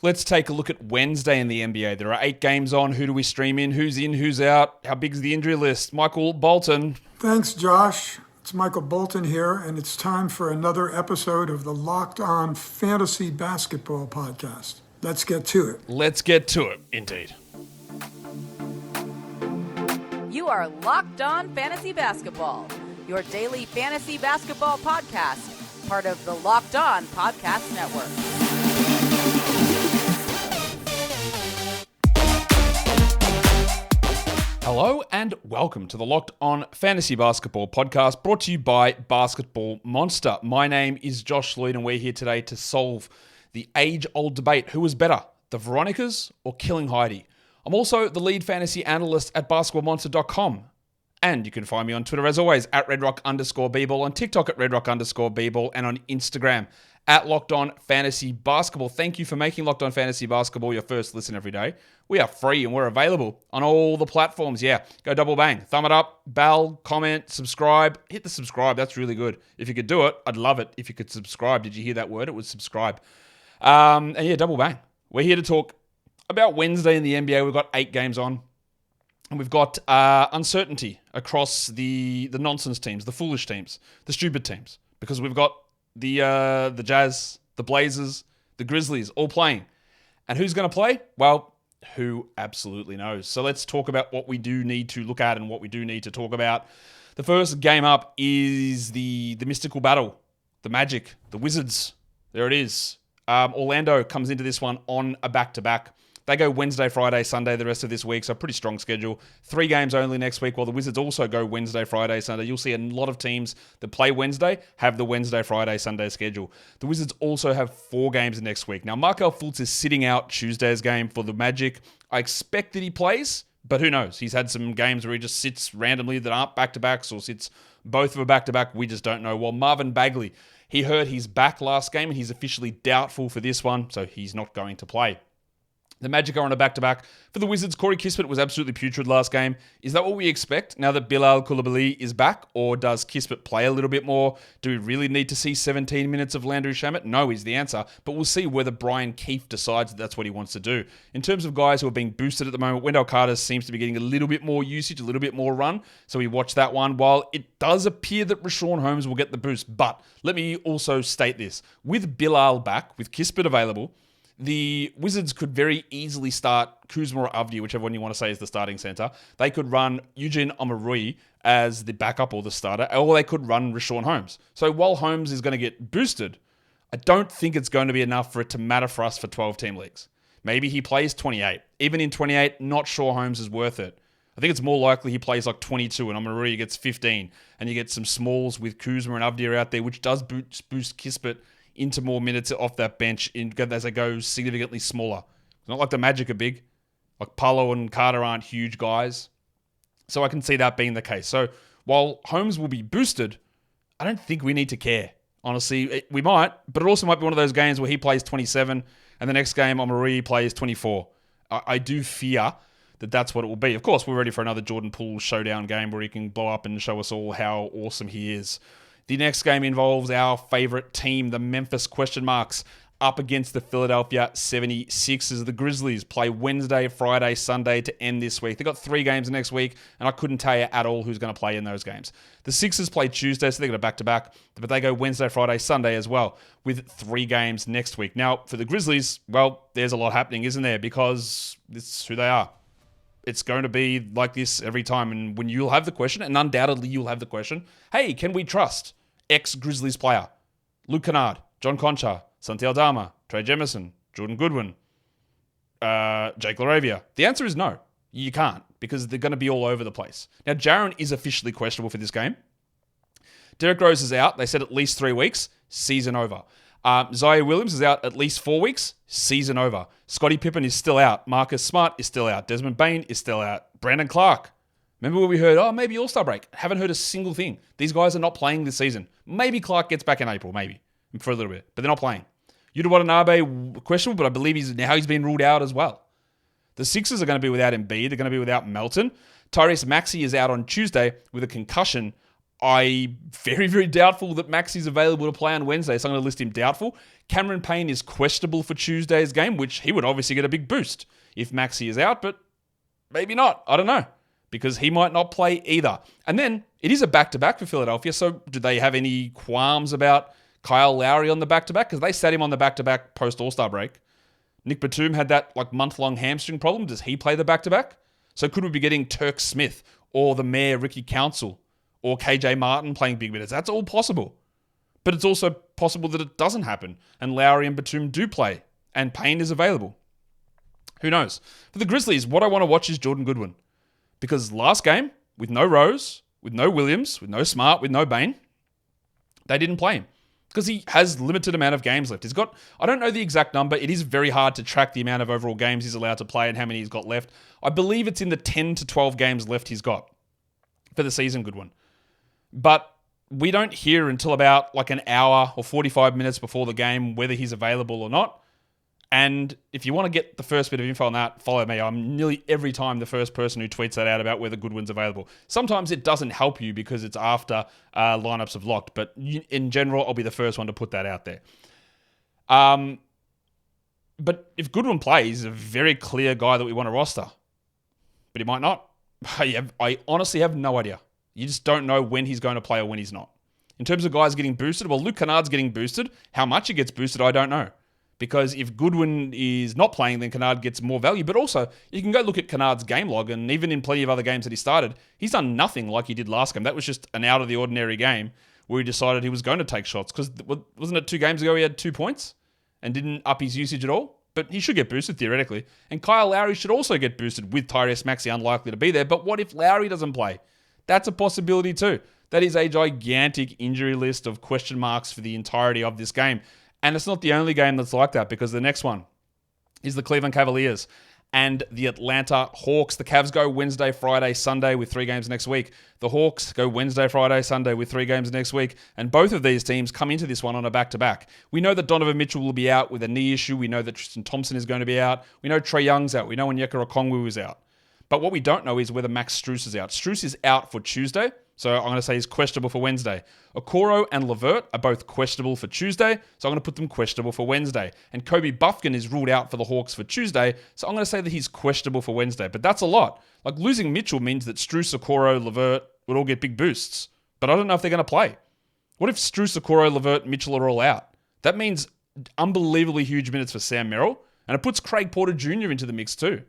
Let's take a look at Wednesday in the NBA. There are 8 games on. Who do we stream in? Who's out? How big is the injury list? Michael Bolton. Thanks, Josh. It's Michael Bolton here, and it's time for another episode of the Locked On Fantasy Basketball Podcast. Let's get to it. Let's get to it, indeed. You are Locked On Fantasy Basketball, your daily fantasy basketball podcast, part of the Locked On Podcast Network. Hello and welcome to the Locked On Fantasy Basketball Podcast, brought to you by Basketball Monster. My name is Josh Lloyd, and we're here today to solve the age-old debate: who was better, the Veronicas or Killing Heidi? I'm also the lead fantasy analyst at basketballmonster.com. And you can find me on Twitter, as always, at redrock_bball, on TikTok at redrock_bball, and on Instagram at Locked On Fantasy Basketball. Thank you for making Locked On Fantasy Basketball your first listen every day. We are free and we're available on all the platforms. Yeah, go double bang. Thumb it up, bell, comment, subscribe. Hit the subscribe. That's really good. If you could do it, I'd love it if you could subscribe. Did you hear that word? It was subscribe. And yeah, double bang. We're here to talk about Wednesday in the NBA. We've got 8 games on. And we've got uncertainty across the nonsense teams, the foolish teams, the stupid teams. Because we've got the Jazz, the Blazers, the Grizzlies all playing. And who's going to play? Well, who absolutely knows? So let's talk about what we do need to look at and what we do need to talk about. The first game up is the mystical battle, the Magic, the Wizards. There it is. Orlando comes into this one on a back-to-back. They go Wednesday, Friday, Sunday the rest of this week, so pretty strong schedule. 3 games only next week, while the Wizards also go Wednesday, Friday, Sunday. You'll see a lot of teams that play Wednesday have the Wednesday, Friday, Sunday schedule. The Wizards also have 4 games next week. Now, Markelle Fultz is sitting out Tuesday's game for the Magic. I expect that he plays, but who knows? He's had some games where he just sits randomly that aren't back-to-backs or sits both of a back-to-back. We just don't know. While Marvin Bagley, he hurt his back last game, and he's officially doubtful for this one, so he's not going to play. The Magic are on a back-to-back. For the Wizards, Corey Kispert was absolutely putrid last game. Is that what we expect now that Bilal Coulibaly is back? Or does Kispert play a little bit more? Do we really need to see 17 minutes of Landry Shamet? No is the answer. But we'll see whether Brian Keefe decides that that's what he wants to do. In terms of guys who are being boosted at the moment, Wendell Carter seems to be getting a little bit more usage, a little bit more run. So we watch that one. While it does appear that Rashawn Holmes will get the boost. But let me also state this. With Bilal back, with Kispert available, the Wizards could very easily start Kuzma or Avdi, whichever one you want to say is the starting center. They could run Eugene Omoruyi as the backup or the starter, or they could run Rashawn Holmes. So while Holmes is going to get boosted, I don't think it's going to be enough for it to matter for us for 12-team leagues. Maybe he plays 28. Even in 28, not sure Holmes is worth it. I think it's more likely he plays like 22 and Omoruyi gets 15, and you get some smalls with Kuzma and Avdi out there, which does boost Kispert into more minutes off that bench as they go significantly smaller. It's not like the Magic are big. Like Paolo and Carter aren't huge guys. So I can see that being the case. So while Holmes will be boosted, I don't think we need to care. Honestly, we might, but it also might be one of those games where he plays 27 and the next game Omoruyi plays 24. I do fear that that's what it will be. Of course, we're ready for another Jordan Poole showdown game where he can blow up and show us all how awesome he is. The next game involves our favorite team, the Memphis ? Up against the Philadelphia 76ers. The Grizzlies play Wednesday, Friday, Sunday to end this week. They've got 3 games next week, and I couldn't tell you at all who's going to play in those games. The Sixers play Tuesday, so they've got a back-to-back, but they go Wednesday, Friday, Sunday as well, with 3 games next week. Now, for the Grizzlies, well, there's a lot happening, isn't there? Because it's who they are. It's going to be like this every time. And when you'll have the question, and undoubtedly you'll have the question, hey, can we trust ex-Grizzlies player? Luke Kennard, John Concha, Santi Aldama, Trey Jemison, Jordan Goodwin, Jake LaRavia. The answer is no. You can't, because they're going to be all over the place. Now, Jaren is officially questionable for this game. Derrick Rose is out. They said at least 3 weeks. Season over. Zaire Williams is out at least 4 weeks. Season over. Scottie Pippen is still out. Marcus Smart is still out. Desmond Bane is still out. Brandon Clark. Remember when we heard, maybe All-Star break. Haven't heard a single thing. These guys are not playing this season. Maybe Clark gets back in April, maybe. For a little bit. But they're not playing. Yuta Watanabe, questionable, but I believe he's been ruled out as well. The Sixers are going to be without Embiid. They're going to be without Melton. Tyrese Maxey is out on Tuesday with a concussion. I'm very, very doubtful that Maxi's available to play on Wednesday, so I'm going to list him doubtful. Cameron Payne is questionable for Tuesday's game, which he would obviously get a big boost if Maxi is out, but maybe not. I don't know, because he might not play either. And then it is a back-to-back for Philadelphia, so do they have any qualms about Kyle Lowry on the back-to-back? Because they sat him on the back-to-back post-All-Star break. Nick Batum had that month-long hamstring problem. Does he play the back-to-back? So could we be getting Turk Smith or the Mayor Ricky Council or KJ Martin playing big minutes? That's all possible. But it's also possible that it doesn't happen and Lowry and Batum do play and Payne is available. Who knows? For the Grizzlies, what I want to watch is Jordan Goodwin. Because last game, with no Rose, with no Williams, with no Smart, with no Bane, they didn't play him. Because he has limited amount of games left. He's got, I don't know the exact number. It is very hard to track the amount of overall games he's allowed to play and how many he's got left. I believe it's in the 10 to 12 games left he's got for the season, Goodwin. But we don't hear until about an hour or 45 minutes before the game whether he's available or not. And if you want to get the first bit of info on that, follow me. I'm nearly every time the first person who tweets that out about whether Goodwin's available. Sometimes it doesn't help you because it's after lineups have locked, but in general, I'll be the first one to put that out there. But if Goodwin plays, he's a very clear guy that we want to roster. But he might not. I honestly have no idea. You just don't know when he's going to play or when he's not. In terms of guys getting boosted, well, Luke Kennard's getting boosted. How much he gets boosted, I don't know. Because if Goodwin is not playing, then Kennard gets more value. But also, you can go look at Kennard's game log, and even in plenty of other games that he started, he's done nothing like he did last game. That was just an out-of-the-ordinary game where he decided he was going to take shots. Because wasn't it 2 games ago he had 2 points and didn't up his usage at all? But he should get boosted, theoretically. And Kyle Lowry should also get boosted with Tyrese Maxey unlikely to be there. But what if Lowry doesn't play? That's a possibility too. That is a gigantic injury list of question marks for the entirety of this game. And it's not the only game that's like that, because the next one is the Cleveland Cavaliers and the Atlanta Hawks. The Cavs go Wednesday, Friday, Sunday with 3 games next week. The Hawks go Wednesday, Friday, Sunday with 3 games next week. And both of these teams come into this one on a back-to-back. We know that Donovan Mitchell will be out with a knee issue. We know that Tristan Thompson is going to be out. We know Trae Young's out. We know Onyeka Okongwu is out. But what we don't know is whether Max Strus is out. Strus is out for Tuesday, so I'm going to say he's questionable for Wednesday. Okoro and Levert are both questionable for Tuesday, so I'm going to put them questionable for Wednesday. And Kobe Buffkin is ruled out for the Hawks for Tuesday, so I'm going to say that he's questionable for Wednesday. But that's a lot. Losing Mitchell means that Strus, Okoro, Levert would all get big boosts. But I don't know if they're going to play. What if Strus, Okoro, Levert, Mitchell are all out? That means unbelievably huge minutes for Sam Merrill, and it puts Craig Porter Jr. into the mix too.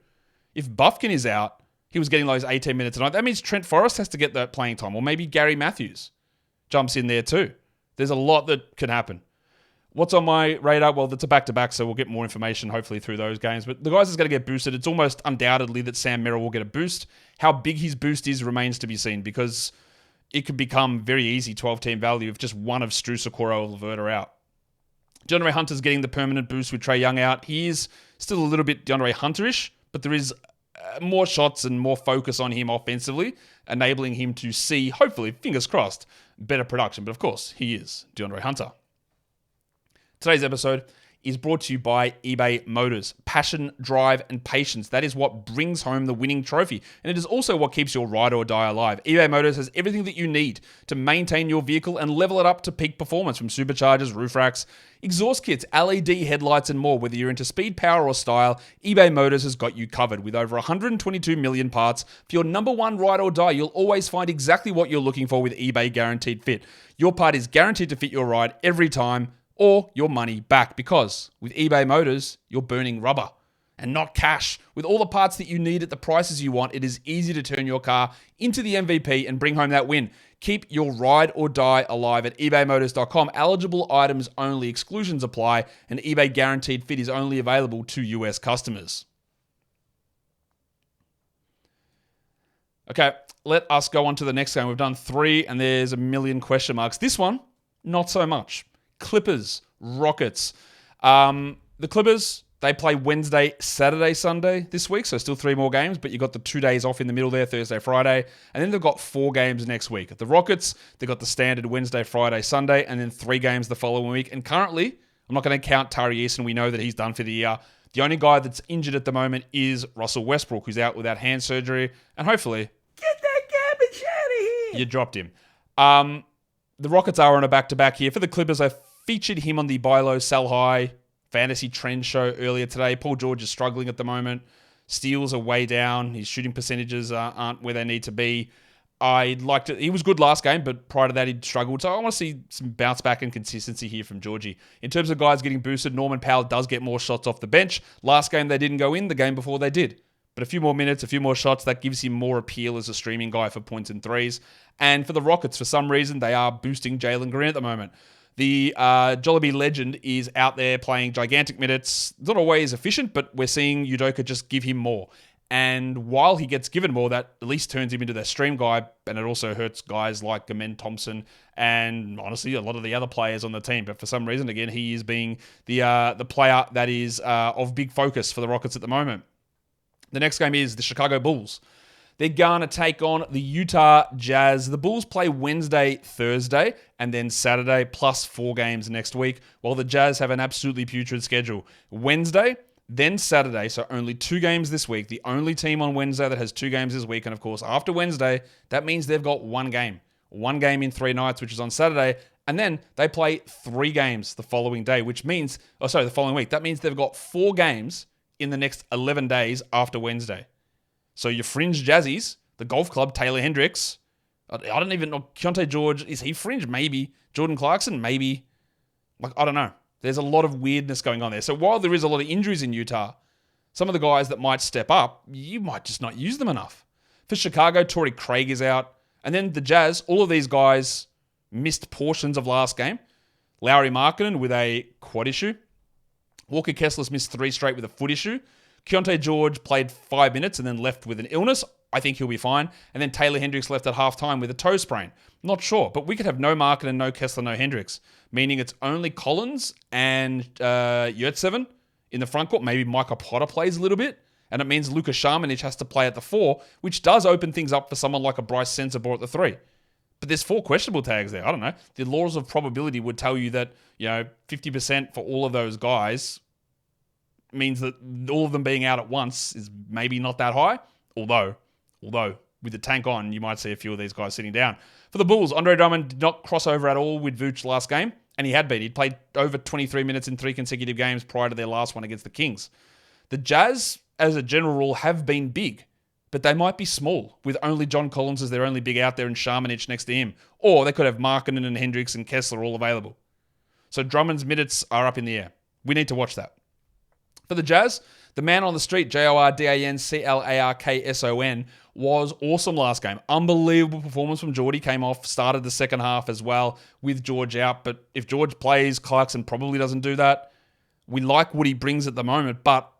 If Buffkin is out, he was getting those 18 minutes a night. That means Trent Forrest has to get that playing time, or maybe Gary Matthews jumps in there too. There's a lot that could happen. What's on my radar? Well, it's a back-to-back, so we'll get more information hopefully through those games. But the guys that's going to get boosted, it's almost undoubtedly that Sam Merrill will get a boost. How big his boost is remains to be seen, because it could become very easy 12-team value if just one of Strus, Okoro, or Levert are out. DeAndre Hunter's getting the permanent boost with Trae Young out. He is still a little bit DeAndre Hunter-ish, but there is more shots and more focus on him offensively, enabling him to see, hopefully, fingers crossed, better production. But of course, he is DeAndre Hunter. Today's episode is brought to you by eBay Motors. Passion, drive, and patience. That is what brings home the winning trophy. And it is also what keeps your ride or die alive. eBay Motors has everything that you need to maintain your vehicle and level it up to peak performance, from superchargers, roof racks, exhaust kits, LED headlights, and more. Whether you're into speed, power, or style, eBay Motors has got you covered. With over 122 million parts, for your number one ride or die, you'll always find exactly what you're looking for with eBay Guaranteed Fit. Your part is guaranteed to fit your ride every time, or your money back, because with eBay Motors, you're burning rubber and not cash. With all the parts that you need at the prices you want, it is easy to turn your car into the MVP and bring home that win. Keep your ride or die alive at ebaymotors.com. Eligible items only. Exclusions apply, and eBay Guaranteed Fit is only available to US customers. Okay, let us go on to the next game. We've done 3, and there's a million question marks. This one, not so much. Clippers, Rockets. The Clippers, they play Wednesday, Saturday, Sunday this week, so still 3 more games, but you got the 2 days off in the middle there, Thursday, Friday, and then they've got 4 games next week. The Rockets, they've got the standard Wednesday, Friday, Sunday, and then 3 games the following week. And currently, I'm not going to count Tari Eason. We know that he's done for the year. The only guy that's injured at the moment is Russell Westbrook, who's out without hand surgery, and hopefully, get that garbage out of here. You dropped him. The Rockets are on a back-to-back here. For the Clippers, I featured him on the buy low, sell high fantasy trend show earlier today. Paul George is struggling at the moment. Steals are way down. His shooting percentages aren't where they need to be. I'd like to. He was good last game, but prior to that, he'd struggled. So I want to see some bounce back and consistency here from Georgie. In terms of guys getting boosted, Norman Powell does get more shots off the bench. Last game, they didn't go in. The game before, they did. But a few more minutes, a few more shots, that gives him more appeal as a streaming guy for points and threes. And for the Rockets, for some reason, they are boosting Jalen Green at the moment. The Jollibee legend is out there playing gigantic minutes. Not always efficient, but we're seeing Udoka just give him more. And while he gets given more, that at least turns him into their stream guy, and it also hurts guys like Gamen Thompson and honestly a lot of the other players on the team. But for some reason, again, he is being the player that is of big focus for the Rockets at the moment. The next game is the Chicago Bulls. They're going to take on the Utah Jazz. The Bulls play Wednesday, Thursday, and then Saturday, plus 4 games next week, while the Jazz have an absolutely putrid schedule. Wednesday, then Saturday, so only 2 games this week. The only team on Wednesday that has 2 games this week. And of course, after Wednesday, that means they've got 1 game. 1 game in 3 nights, which is on Saturday. And then they play 3 games the following day, the following week. That means they've got 4 games in the next 11 days after Wednesday. So your fringe Jazzies, the golf club, Taylor Hendricks, I don't even know, Keontae George, is he fringe? Maybe. Jordan Clarkson? Maybe. I don't know. There's a lot of weirdness going on there. So while there is a lot of injuries in Utah, some of the guys that might step up, you might just not use them enough. For Chicago, Torrey Craig is out. And then the Jazz, all of these guys missed portions of last game. Lauri Markkanen with a quad issue. Walker Kessler's missed 3 straight with a foot issue. Keontae George played 5 minutes and then left with an illness. I think he'll be fine. And then Taylor Hendricks left at halftime with a toe sprain. Not sure, but we could have no Markkanen, no Kessler, no Hendricks, meaning it's only Collins and Yurtseven in the front court. Maybe Micah Potter plays a little bit, and it means Luka Šamanić has to play at the 4, which does open things up for someone like a Bryce Sensabaugh at the 3. But there's 4 questionable tags there. I don't know. The laws of probability would tell you that 50% for all of those guys means that all of them being out at once is maybe not that high. Although with the tank on, you might see a few of these guys sitting down. For the Bulls, Andre Drummond did not cross over at all with Vooch last game, and he had been. He'd played over 23 minutes in 3 consecutive games prior to their last one against the Kings. The Jazz, as a general rule, have been big, but they might be small, with only John Collins as their only big out there and Šamanić next to him. Or they could have Markkanen and Hendricks and Kessler all available. So Drummond's minutes are up in the air. We need to watch that. For the Jazz, the man on the street, JORDANCLARKSON, was awesome last game. Unbelievable performance from Geordie. Came off, started the second half as well with George out. But if George plays, Clarkson probably doesn't do that. We like what he brings at the moment, but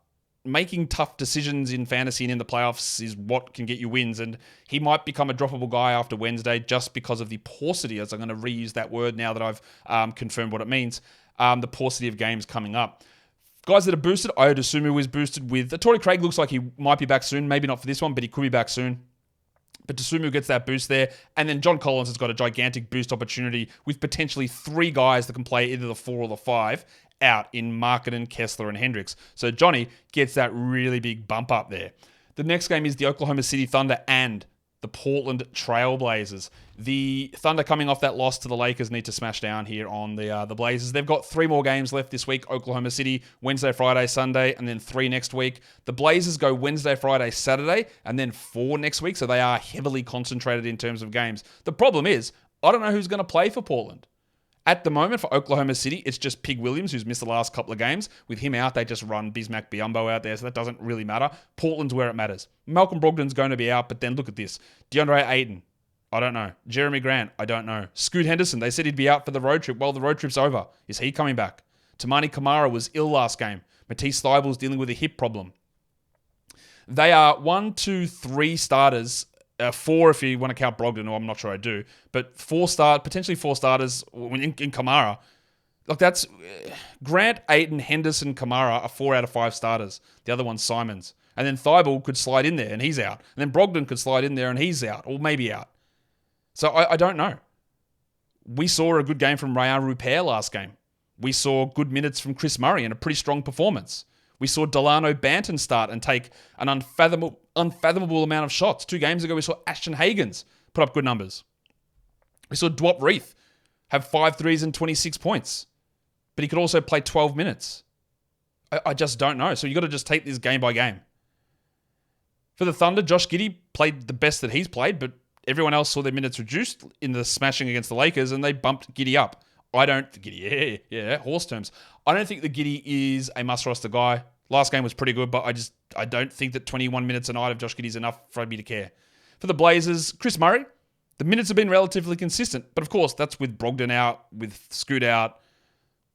making tough decisions in fantasy and in the playoffs is what can get you wins. And he might become a droppable guy after Wednesday just because of the paucity, as I'm going to reuse that word now that I've confirmed what it means, the paucity of games coming up. Guys that are boosted, Ayo Dosunmu is boosted with... Torrey Craig looks like he might be back soon. Maybe not for this one, but he could be back soon. But Dosunmu gets that boost there. And then John Collins has got a gigantic boost opportunity with potentially 3 guys that can play either the 4 or the 5 out in Markkanen, Kessler, and Hendricks. So Johnny gets that really big bump up there. The next game is the Oklahoma City Thunder and the Portland Trail Blazers. The Thunder, coming off that loss to the Lakers, need to smash down here on the Blazers. They've got 3 more games left this week. Oklahoma City, Wednesday, Friday, Sunday, and then 3 next week. The Blazers go Wednesday, Friday, Saturday, and then 4 next week. So they are heavily concentrated in terms of games. The problem is, I don't know who's going to play for Portland. At the moment, for Oklahoma City, it's just Pig Williams, who's missed the last couple of games. With him out, they just run Bismack Biyombo out there, so that doesn't really matter. Portland's where it matters. Malcolm Brogdon's going to be out, but then look at this. DeAndre Ayton, I don't know. Jeremy Grant, I don't know. Scoot Henderson, they said he'd be out for the road trip. Well, the road trip's over. Is he coming back? Tamani Kamara was ill last game. Matisse Thybulle's dealing with a hip problem. They are 1, 2, 3 starters. 4 if you want to count Brogdon, or I'm not sure I do. But potentially 4 starters in Kamara. Like that's Grant, Ayton, Henderson, Kamara are 4 out of 5 starters. The other one's Simons. And then Thibault could slide in there and he's out. And then Brogdon could slide in there and he's out, or maybe out. So I don't know. We saw a good game from Rayan Rupert last game. We saw good minutes from Chris Murray and a pretty strong performance. We saw Delano Banton start and take an unfathomable amount of shots. 2 games ago, we saw Ashton Hagans put up good numbers. We saw Dwop Reith have 5 threes and 26 points, but he could also play 12 minutes. I just don't know. So you got to just take this game by game. For the Thunder, Josh Giddey played the best that he's played, but everyone else saw their minutes reduced in the smashing against the Lakers, and they bumped Giddey up. Horse terms. I don't think the Giddey is a must-roster guy. Last game was pretty good, but I don't think that 21 minutes a night of Josh Giddey is enough for me to care. For the Blazers, Chris Murray, the minutes have been relatively consistent, but of course, that's with Brogdon out, with Scoot out,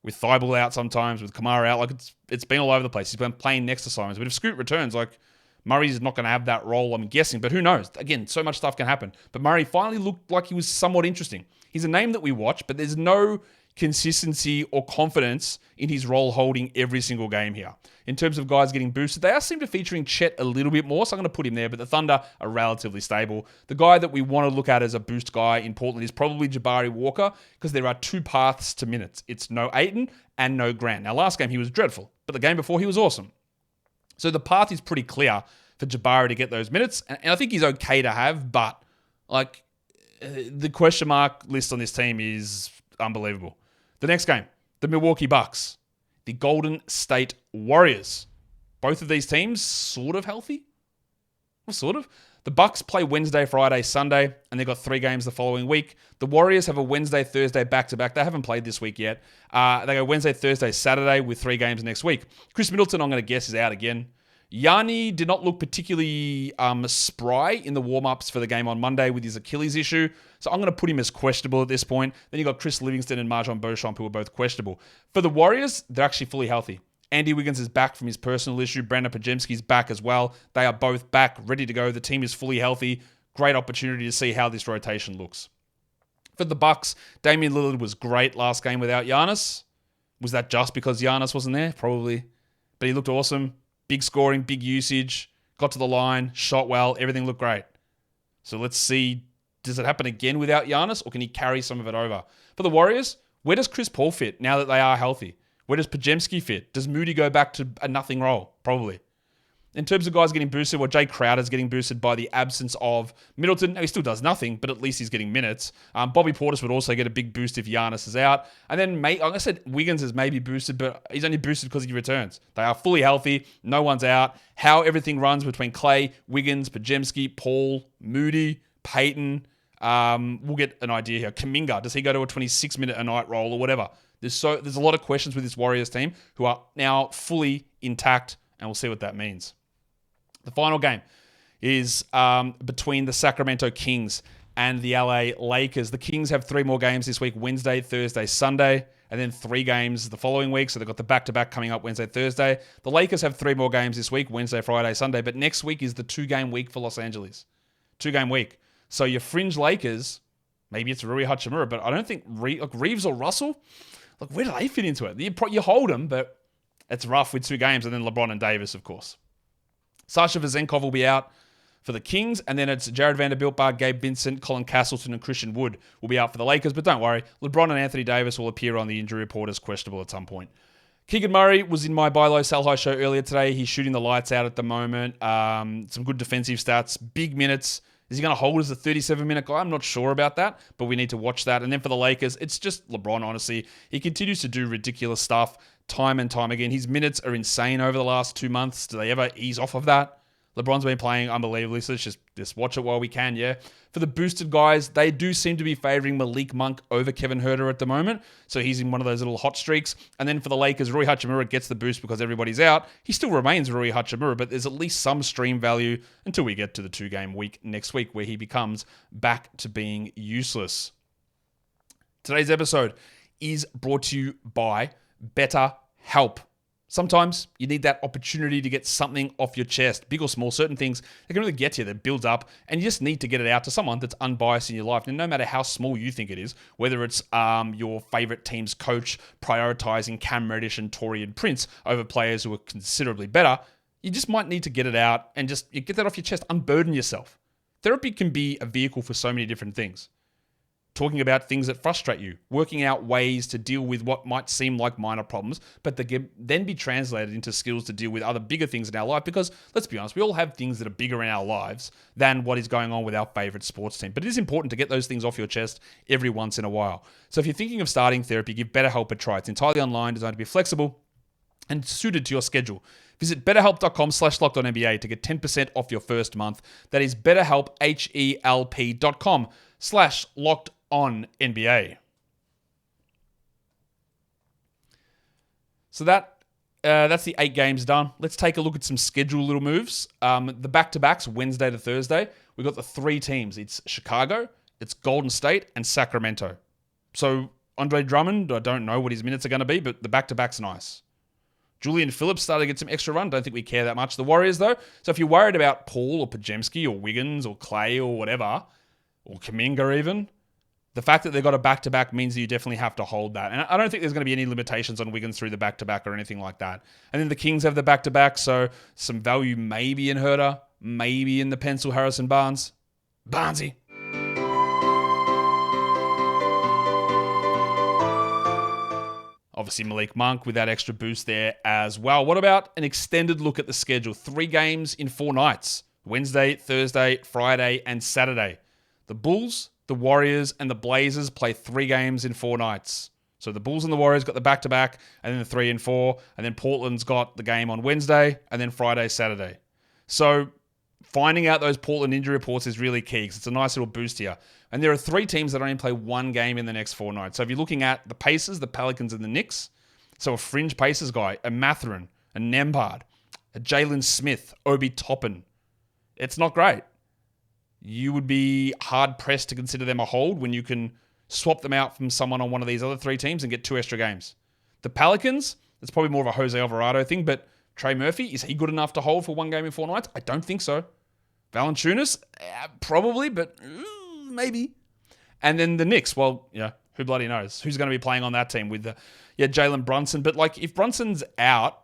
with Thibault out sometimes, with Kamara out. Like it's been all over the place. He's been playing next to Simons. But if Scoot returns, like Murray's not going to have that role, I'm guessing. But who knows? Again, so much stuff can happen. But Murray finally looked like he was somewhat interesting. He's a name that we watch, but there's no consistency or confidence in his role holding every single game here. In terms of guys getting boosted, they are seem to featuring Chet a little bit more, so I'm going to put him there, but the Thunder are relatively stable. The guy that we want to look at as a boost guy in Portland is probably Jabari Walker, because there are two paths to minutes. It's no Ayton and no Grant. Now, last game he was dreadful, but the game before he was awesome. So the path is pretty clear for Jabari to get those minutes, and I think he's okay to have, but like the question mark list on this team is unbelievable. The next game, the Milwaukee Bucks, the Golden State Warriors. Both of these teams sort of healthy. Well, sort of. The Bucks play Wednesday, Friday, Sunday, and they've got 3 games the following week. The Warriors have a Wednesday, Thursday back-to-back. They haven't played this week yet. They go Wednesday, Thursday, Saturday with 3 games next week. Chris Middleton, I'm going to guess, is out again. Yanni did not look particularly spry in the warm-ups for the game on Monday with his Achilles issue, so I'm going to put him as questionable at this point. Then you got Chris Livingston and Marjon Beauchamp, who are both questionable. For the Warriors, they're actually fully healthy. Andy Wiggins is back from his personal issue. Brandon Pajemski's back as well. They are both back, ready to go. The team is fully healthy. Great opportunity to see how this rotation looks. For the Bucks, Damian Lillard was great last game without Giannis. Was that just because Giannis wasn't there? Probably. But he looked awesome. Big scoring, big usage, got to the line, shot well, everything looked great. So let's see, does it happen again without Giannis, or can he carry some of it over? For the Warriors, where does Chris Paul fit now that they are healthy? Where does Pajemski fit? Does Moody go back to a nothing role? Probably. In terms of guys getting boosted, well, Jay Crowder's getting boosted by the absence of Middleton. He still does nothing, but at least he's getting minutes. Bobby Portis would also get a big boost if Giannis is out. And then, like I said, Wiggins is maybe boosted, but he's only boosted because he returns. They are fully healthy. No one's out. How everything runs between Clay, Wiggins, Pajemski, Paul, Moody, Peyton. We'll get an idea here. Kuminga, does he go to a 26-minute-a-night role or whatever? There's a lot of questions with this Warriors team who are now fully intact, and we'll see what that means. The final game is between the Sacramento Kings and the LA Lakers. The Kings have 3 more games this week, Wednesday, Thursday, Sunday, and then 3 games the following week. So they've got the back-to-back coming up Wednesday, Thursday. The Lakers have 3 more games this week, Wednesday, Friday, Sunday, but next week is the 2-game week for Los Angeles. 2-game week. So your fringe Lakers, maybe it's Rui Hachimura, but I don't think Reeves or Russell, where do they fit into it? You hold them, but it's rough with 2 games, and then LeBron and Davis, of course. Sasha Vezenkov will be out for the Kings, and then it's Jared Vanderbilt, Gabe Vincent, Colin Castleton, and Christian Wood will be out for the Lakers. But don't worry, LeBron and Anthony Davis will appear on the injury report as questionable at some point. Keegan Murray was in my buy low, sell high show earlier today. He's shooting the lights out at the moment. Some good defensive stats, big minutes. Is he going to hold as a 37-minute guy? I'm not sure about that, but we need to watch that. And then for the Lakers, it's just LeBron, honestly. He continues to do ridiculous stuff time and time again. His minutes are insane over the last 2 months. Do they ever ease off of that? LeBron's been playing unbelievably, so let's just watch it while we can, yeah? For the boosted guys, they do seem to be favoring Malik Monk over Kevin Huerter at the moment, so he's in one of those little hot streaks. And then for the Lakers, Rui Hachimura gets the boost because everybody's out. He still remains Rui Hachimura, but there's at least some stream value until we get to the 2-game week next week where he becomes back to being useless. Today's episode is brought to you by BetterHelp. Sometimes you need that opportunity to get something off your chest, big or small, certain things that can really get to you, that builds up, and you just need to get it out to someone that's unbiased in your life. And no matter how small you think it is, whether it's your favorite team's coach prioritizing Cam Reddish and Torian Prince over players who are considerably better, you just might need to get it out and you get that off your chest, unburden yourself. Therapy can be a vehicle for so many different things. talking about things that frustrate you, working out ways to deal with what might seem like minor problems, but that can then be translated into skills to deal with other bigger things in our life. Because let's be honest, we all have things that are bigger in our lives than what is going on with our favorite sports team. But it is important to get those things off your chest every once in a while. So if you're thinking of starting therapy, give BetterHelp a try. It's entirely online, designed to be flexible and suited to your schedule. Visit betterhelp.com/lockedonnba to get 10% off your first month. That is betterhelp, HELP.com/lockedonnba. So that's the 8 games done. Let's take a look at some schedule little moves. The back-to-backs, Wednesday to Thursday. We've got the 3 teams. It's Chicago, it's Golden State, and Sacramento. So Andre Drummond, I don't know what his minutes are going to be, but the back-to-back's nice. Julian Phillips started to get some extra run. Don't think we care that much. The Warriors, though. So if you're worried about Paul or Pajemski or Wiggins or Clay or whatever, or Kuminga even, the fact that they've got a back-to-back means that you definitely have to hold that. And I don't think there's going to be any limitations on Wiggins through the back-to-back or anything like that. And then the Kings have the back-to-back, so some value maybe in Herter, maybe in the pencil Harrison Barnes. Barnesy. Obviously, Malik Monk with that extra boost there as well. What about an extended look at the schedule? 3 games in 4 nights. Wednesday, Thursday, Friday, and Saturday. The Bulls, the Warriors, and the Blazers play 3 games in 4 nights. So the Bulls and the Warriors got the back-to-back, and then the 3 and 4, and then Portland's got the game on Wednesday, and then Friday, Saturday. So finding out those Portland injury reports is really key because it's a nice little boost here. And there are 3 teams that only play 1 game in the next 4 nights. So if you're looking at the Pacers, the Pelicans, and the Knicks, so a fringe Pacers guy, a Mathurin, a Nembhard, a Jalen Smith, Obi Toppin, it's not great. You would be hard-pressed to consider them a hold when you can swap them out from someone on one of these other 3 teams and get 2 extra games. The Pelicans, it's probably more of a Jose Alvarado thing, but Trey Murphy, is he good enough to hold for 1 game in 4 nights? I don't think so. Valanciunas, probably, but maybe. And then the Knicks, well, yeah, who bloody knows? Who's going to be playing on that team with Jalen Brunson? But like, if Brunson's out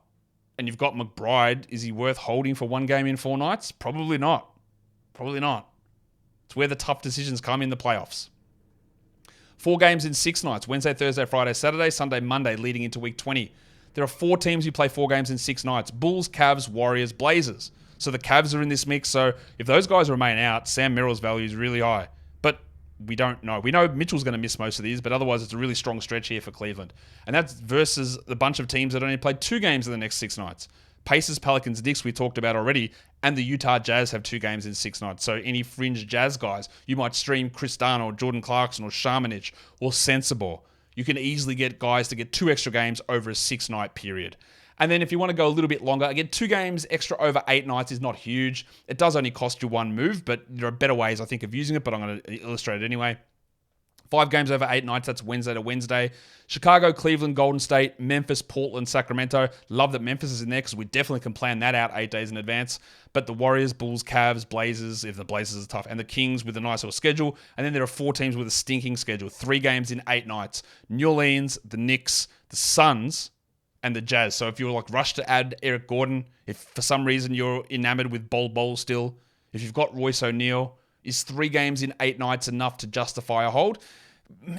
and you've got McBride, is he worth holding for 1 game in 4 nights? Probably not. Probably not. It's where the tough decisions come in the playoffs. 4 games in 6 nights. Wednesday, Thursday, Friday, Saturday, Sunday, Monday, leading into week 20. There are 4 teams who play 4 games in 6 nights. Bulls, Cavs, Warriors, Blazers. So the Cavs are in this mix. So if those guys remain out, Sam Merrill's value is really high. But we don't know. We know Mitchell's going to miss most of these, but otherwise it's a really strong stretch here for Cleveland. And that's versus the bunch of teams that only played 2 games in the next 6 nights. Pacers, Pelicans, Knicks we talked about already, and the Utah Jazz have 2 games in 6 nights. So any fringe Jazz guys, you might stream Chris Dunn or Jordan Clarkson or Sharmanich or Sensabaugh. You can easily get guys to get 2 extra games over a 6-night period. And then if you want to go a little bit longer, again, 2 games extra over 8 nights is not huge. It does only cost you 1 move, but there are better ways, I think, of using it, but I'm going to illustrate it anyway. 5 games over 8 nights, that's Wednesday to Wednesday. Chicago, Cleveland, Golden State, Memphis, Portland, Sacramento. Love that Memphis is in there because we definitely can plan that out 8 days in advance. But the Warriors, Bulls, Cavs, Blazers, if the Blazers are tough, and the Kings with a nice little schedule. And then there are 4 teams with a stinking schedule. 3 games in 8 nights. New Orleans, the Knicks, the Suns, and the Jazz. So if you're like rushed to add Eric Gordon, if for some reason you're enamored with Bol Bol still, if you've got Royce O'Neal, is 3 games in 8 nights enough to justify a hold?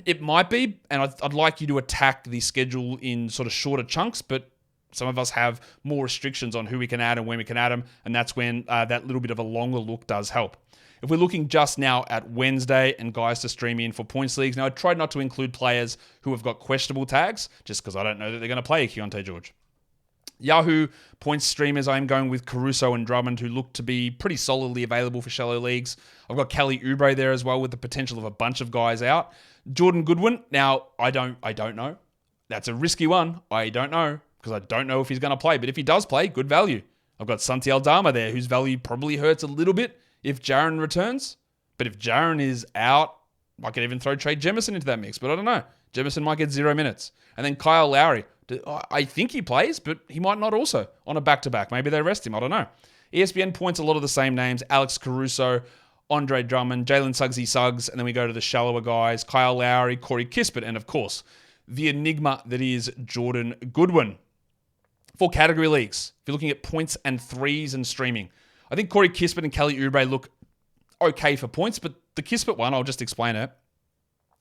It might be, and I'd like you to attack the schedule in sort of shorter chunks, but some of us have more restrictions on who we can add and when we can add them, and that's when that little bit of a longer look does help. If we're looking just now at Wednesday and guys to stream in for points leagues, now I tried not to include players who have got questionable tags, just because I don't know that they're going to play Keontae George. Yahoo points streamers, I'm going with Caruso and Drummond, who look to be pretty solidly available for shallow leagues. I've got Kelly Oubre there as well, with the potential of a bunch of guys out. Jordan Goodwin, now I don't know. That's a risky one. I don't know, because I don't know if he's going to play. But if he does play, good value. I've got Santi Aldama there, whose value probably hurts a little bit if Jaren returns. But if Jaren is out, I could even throw Trey Jemison into that mix. But I don't know. Jemison might get 0 minutes. And then Kyle Lowry. I think he plays, but he might not also on a back-to-back. Maybe they rest him. I don't know. ESPN points a lot of the same names. Alex Caruso, Andre Drummond, Jalen Suggs, and then we go to the shallower guys. Kyle Lowry, Corey Kispert, and of course, the enigma that is Jordan Goodwin. For category leagues, if you're looking at points and threes and streaming, I think Corey Kispert and Kelly Oubre look okay for points, but the Kispert one, I'll just explain it.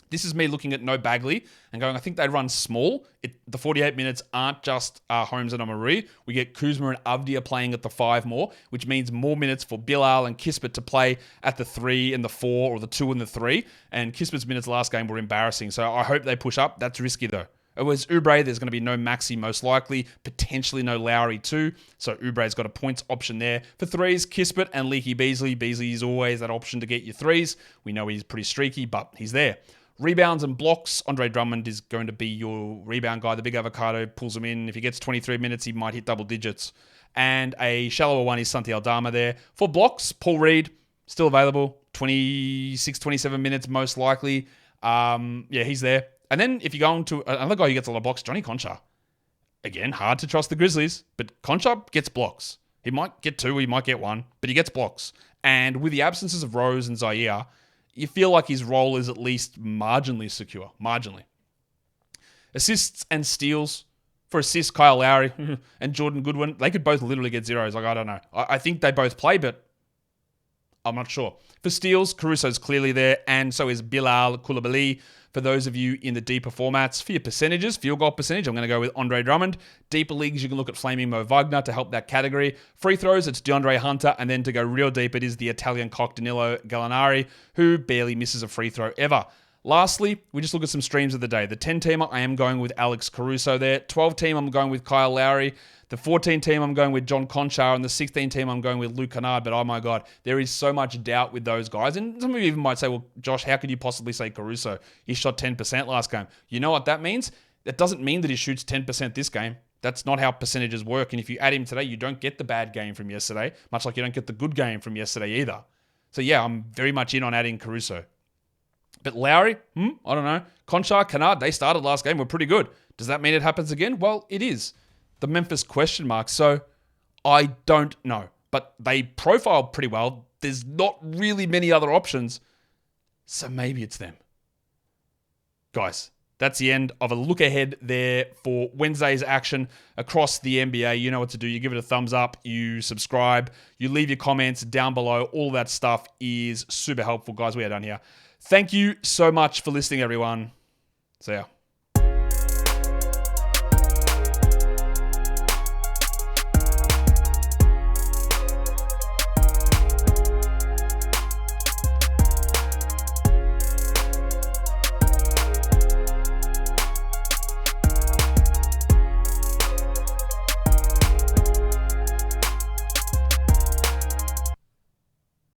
This is me looking at no Bagley and going, I think they run small. The 48 minutes aren't just Holmes and Amari. We get Kuzma and Avdia playing at the 5 more, which means more minutes for Bilal and Kispert to play at the 3 and the 4 or the 2 and the 3. And Kispert's minutes last game were embarrassing. So I hope they push up. That's risky though. It was Oubre. There's going to be no Maxi most likely. Potentially no Lowry too. So Oubre's got a points option there. For 3s, Kispert and Leaky Beasley. Beasley is always that option to get your 3s. We know he's pretty streaky, but he's there. Rebounds and blocks, Andre Drummond is going to be your rebound guy. The big avocado pulls him in. If he gets 23 minutes, he might hit double digits. And a shallower one is Santi Aldama there. For blocks, Paul Reed, still available. 26, 27 minutes most likely. He's there. And then if you're going to another guy who gets a lot of blocks, Johnny Concha. Again, hard to trust the Grizzlies, but Concha gets blocks. He might get 2, he might get 1, but he gets blocks. And with the absences of Rose and Zaire, you feel like his role is at least marginally secure. Marginally. Assists and steals. For assists, Kyle Lowry and Jordan Goodwin, they could both literally get zeros. Like, I don't know. I think they both play, but I'm not sure. For steals, Caruso's clearly there, and so is Bilal Coulibaly. For those of you in the deeper formats, for your percentages, field goal percentage, I'm going to go with Andre Drummond. Deeper leagues, you can look at Flaming Mo Wagner to help that category. Free throws, it's DeAndre Hunter. And then to go real deep, it is the Italian cock Danilo Gallinari, who barely misses a free throw ever. Lastly, we just look at some streams of the day. The 10-teamer, I am going with Alex Caruso there. 12-team, I'm going with Kyle Lowry. The 14-team, I'm going with John Concha. And the 16-team, I'm going with Luke Kennard. But oh my God, there is so much doubt with those guys. And some of you even might say, well, Josh, how could you possibly say Caruso? He shot 10% last game. You know what that means? That doesn't mean that he shoots 10% this game. That's not how percentages work. And if you add him today, you don't get the bad game from yesterday, much like you don't get the good game from yesterday either. So yeah, I'm very much in on adding Caruso. But Lowry, I don't know. Concha, Kennard, they started last game, were pretty good. Does that mean it happens again? Well, it is. The Memphis question mark. So I don't know. But they profiled pretty well. There's not really many other options. So maybe it's them. Guys, that's the end of a look ahead there for Wednesday's action across the NBA. You know what to do. You give it a thumbs up. You subscribe. You leave your comments down below. All that stuff is super helpful. Guys, we are done here. Thank you so much for listening, everyone. See ya.